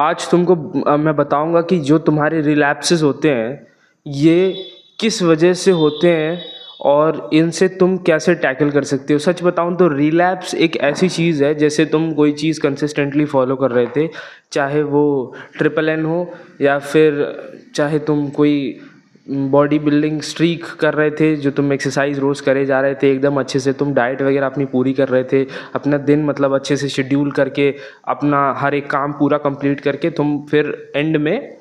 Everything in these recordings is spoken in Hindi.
आज तुमको मैं बताऊंगा कि जो तुम्हारे रिलैप्सेस होते हैं ये किस वजह से होते हैं और इनसे तुम कैसे टैकल कर सकते हो। सच बताऊं तो रिलैप्स एक ऐसी चीज़ है, जैसे तुम कोई चीज़ कंसिस्टेंटली फॉलो कर रहे थे, चाहे वो ट्रिपल एन हो या फिर चाहे तुम कोई बॉडी बिल्डिंग स्ट्रीक कर रहे थे, जो तुम एक्सरसाइज रोज़ करे जा रहे थे एकदम अच्छे से, तुम डाइट वगैरह अपनी पूरी कर रहे थे, अपना दिन मतलब अच्छे से शेड्यूल करके अपना हर एक काम पूरा कंप्लीट करके तुम फिर एंड में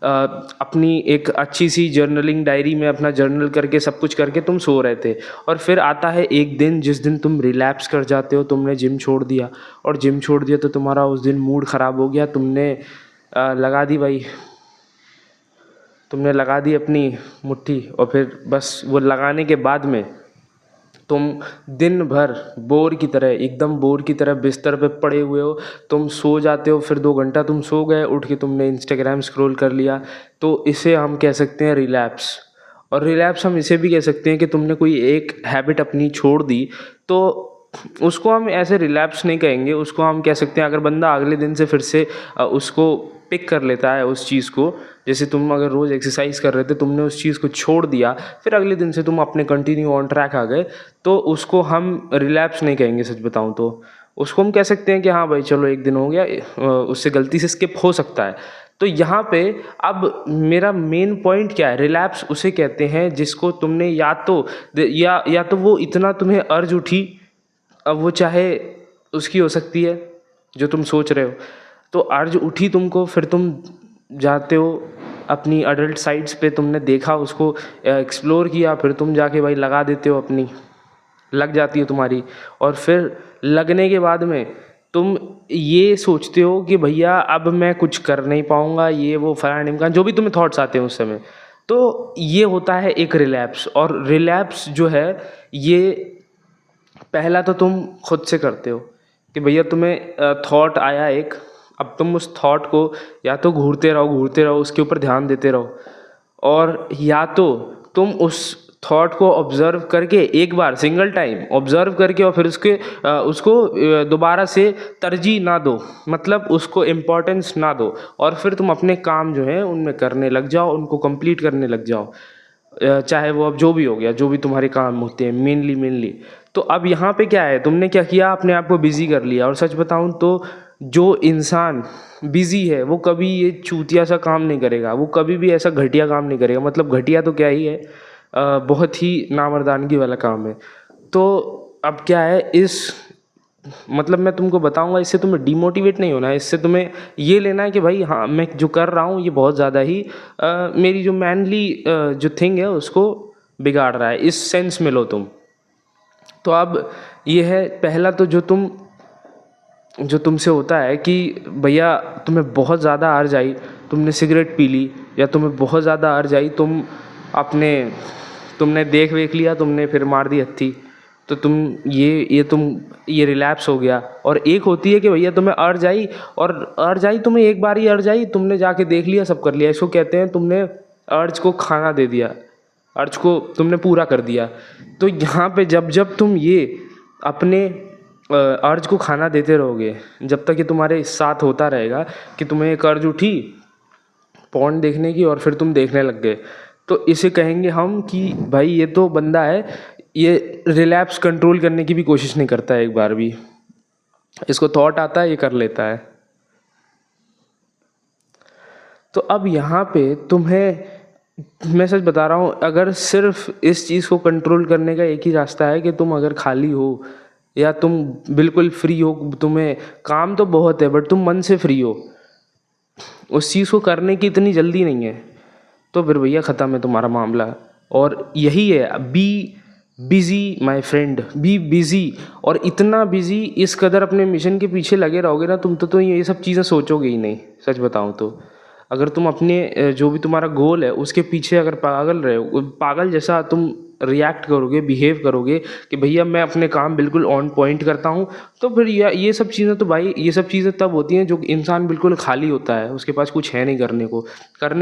अपनी एक अच्छी सी जर्नलिंग डायरी में अपना जर्नल करके सब कुछ करके तुम सो रहे थे। और फिर आता है एक दिन जिस दिन तुम रिलैप्स कर जाते हो, तुमने जिम छोड़ दिया, और जिम छोड़ दिया तो तुम्हारा उस दिन मूड ख़राब हो गया, तुमने लगा दी भाई, तुमने लगा दी अपनी मुट्ठी, और फिर बस वो लगाने के बाद में तुम दिन भर बोर की तरह, एकदम बोर की तरह बिस्तर पे पड़े हुए हो, तुम सो जाते हो, फिर 2 घंटा तुम सो गए, उठ के तुमने इंस्टाग्राम स्क्रॉल कर लिया। तो इसे हम कह सकते हैं रिलैप्स। और रिलैप्स हम इसे भी कह सकते हैं कि तुमने कोई एक हैबिट अपनी छोड़ दी, तो उसको हम ऐसे रिलैप्स नहीं कहेंगे, उसको हम कह सकते हैं अगर बंदा अगले दिन से फिर से उसको पिक कर लेता है उस चीज़ को, जैसे तुम अगर रोज़ एक्सरसाइज कर रहे थे, तुमने उस चीज़ को छोड़ दिया, फिर अगले दिन से तुम अपने कंटिन्यू ऑन ट्रैक आ गए, तो उसको हम रिलैप्स नहीं कहेंगे। सच बताऊं तो उसको हम कह सकते हैं कि हाँ भाई चलो एक दिन हो गया, उससे गलती से स्किप हो सकता है। तो यहाँ पे अब मेरा मेन पॉइंट क्या है, रिलैप्स उसे कहते हैं जिसको तुमने या तो वो इतना तुम्हें अर्ज उठी, अब वो चाहे उसकी हो सकती है जो तुम सोच रहे हो, तो अर्ज उठी तुमको, फिर तुम जाते हो अपनी अडल्ट साइट्स पे, तुमने देखा उसको, एक्सप्लोर किया, फिर तुम जाके भाई लगा देते हो अपनी, लग जाती है तुम्हारी। और फिर लगने के बाद में तुम ये सोचते हो कि भैया अब मैं कुछ कर नहीं पाऊँगा, ये वो फलाना ढिमका, जो भी तुम्हें थॉट्स आते हैं उस समय। तो ये होता है एक रिलैप्स। और रिलैप्स जो है ये पहला तो तुम खुद से करते हो कि भैया तुम्हें थॉट आया एक, अब तुम उस थॉट को या तो घूरते रहो, उसके ऊपर ध्यान देते रहो, और या तो तुम उस थॉट को ऑब्जर्व करके एक बार सिंगल टाइम ऑब्जर्व करके, और फिर उसको दोबारा से तरजीह ना दो, मतलब उसको इम्पोर्टेंस ना दो, और फिर तुम अपने काम जो है उनमें करने लग जाओ, उनको कंप्लीट करने लग जाओ, चाहे वो अब जो भी हो गया, जो भी तुम्हारे काम होते हैं मेनली। तो अब यहाँ पे क्या है, तुमने क्या किया, अपने आप को बिजी कर लिया। और सच बताऊँ तो जो इंसान बिजी है वो कभी ये चूतिया सा काम नहीं करेगा, वो कभी भी ऐसा घटिया काम नहीं करेगा, मतलब घटिया तो क्या ही है, बहुत ही नामर्दानगी वाला काम है। तो अब क्या है, इस मतलब मैं तुमको बताऊंगा, इससे तुम्हें डिमोटिवेट नहीं होना है, इससे तुम्हें ये लेना है कि भाई हाँ मैं जो कर रहा हूँ ये बहुत ज़्यादा ही मेरी जो मैनली जो थिंग है उसको बिगाड़ रहा है, इस सेंस में लो तुम। तो अब ये है पहला, तो जो तुमसे होता है कि भैया तुम्हें बहुत ज़्यादा अर्ज आई, तुमने सिगरेट पी ली, या तुम्हें बहुत ज़्यादा अर्ज आई, अपने तुमने देख वेख लिया, तुमने फिर मार दी हत्थी, तो ये रिलैप्स हो गया। और एक होती है कि भैया तुम्हें अर्ज आई, तुम्हें एक बार ही अर्ज आई, तुमने जाके देख लिया, सब कर लिया, इसको कहते हैं तुमने अर्ज को खाना दे दिया, अर्ज को तुमने पूरा कर दिया। तो यहाँ पे जब जब तुम ये अपने अर्ज को खाना देते रहोगे, जब तक ये तुम्हारे साथ होता रहेगा कि तुम्हें एक अर्ज उठी पॉर्न देखने की और फिर तुम देखने लग गए, तो इसे कहेंगे हम कि भाई ये तो बंदा है, ये रिलैप्स कंट्रोल करने की भी कोशिश नहीं करता है, एक बार भी इसको थॉट आता है ये कर लेता है। तो अब यहाँ पे तुम्हें मैं सच बता रहा हूँ, अगर सिर्फ इस चीज़ को कंट्रोल करने का एक ही रास्ता है कि तुम अगर खाली हो या तुम बिल्कुल फ्री हो, तुम्हें काम तो बहुत है बट तुम मन से फ्री हो, उस चीज़ को करने की इतनी जल्दी नहीं है, तो फिर भैया ख़त्म है तुम्हारा मामला। और यही है, be busy my friend, be busy. और इतना बिज़ी, इस कदर अपने मिशन के पीछे लगे रहोगे ना तुम, तो ये सब चीज़ें सोचोगे ही नहीं। सच बताऊँ तो अगर तुम अपने जो भी तुम्हारा गोल है उसके पीछे अगर पागल रहे हो, पागल जैसा तुम रिएक्ट करोगे, बिहेव करोगे कि भैया मैं अपने काम बिल्कुल ऑन पॉइंट करता हूँ, तो फिर ये सब चीज़ें तो भाई, ये सब चीज़ें तब होती हैं जो इंसान बिल्कुल खाली होता है, उसके पास कुछ है नहीं करने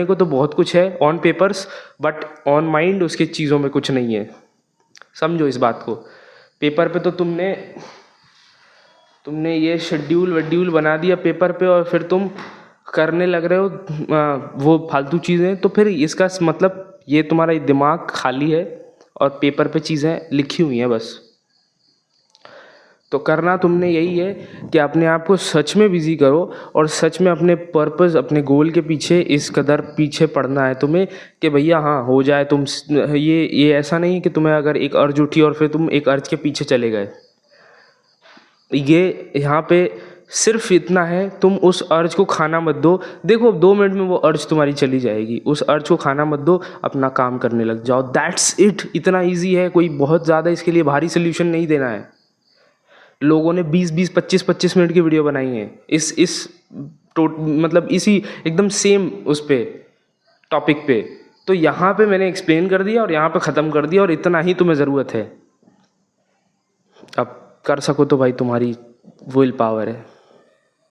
को तो बहुत कुछ है on papers, but on mind उसके चीज़ों में कुछ नहीं है। समझो इस बात को, पेपर पे तो तुमने ये शेड्यूल वेड्यूल बना दिया पेपर पे, और फिर तुम करने लग रहे हो वो फालतू चीज़ें, तो फिर इसका मतलब ये तुम्हारा दिमाग खाली है और पेपर पे चीज़ें लिखी हुई हैं बस। तो करना तुमने यही है कि अपने आप को सच में बिज़ी करो और सच में अपने पर्पस, अपने गोल के पीछे इस कदर पीछे पड़ना है तुम्हें कि भैया हाँ हो जाए। तुम ये ऐसा नहीं कि तुम्हें अगर एक अर्ज उठी और फिर तुम एक अर्ज के पीछे चले गए। ये यहाँ पे सिर्फ इतना है, तुम उस अर्ज को खाना मत दो। देखो 2 मिनट में वो अर्ज तुम्हारी चली जाएगी, उस अर्ज को खाना मत दो, अपना काम करने लग जाओ। That's it. इतना ईजी है, कोई बहुत ज़्यादा इसके लिए भारी सोल्यूशन नहीं देना है। लोगों ने 20-20, 25-25 मिनट की वीडियो बनाई है इस मतलब इसी एकदम सेम उस पे टॉपिक पे। तो यहाँ पे मैंने एक्सप्लेन कर दिया और यहाँ पे ख़त्म कर दिया, और इतना ही तुम्हें ज़रूरत है। अब कर सको तो भाई तुम्हारी विल पावर है।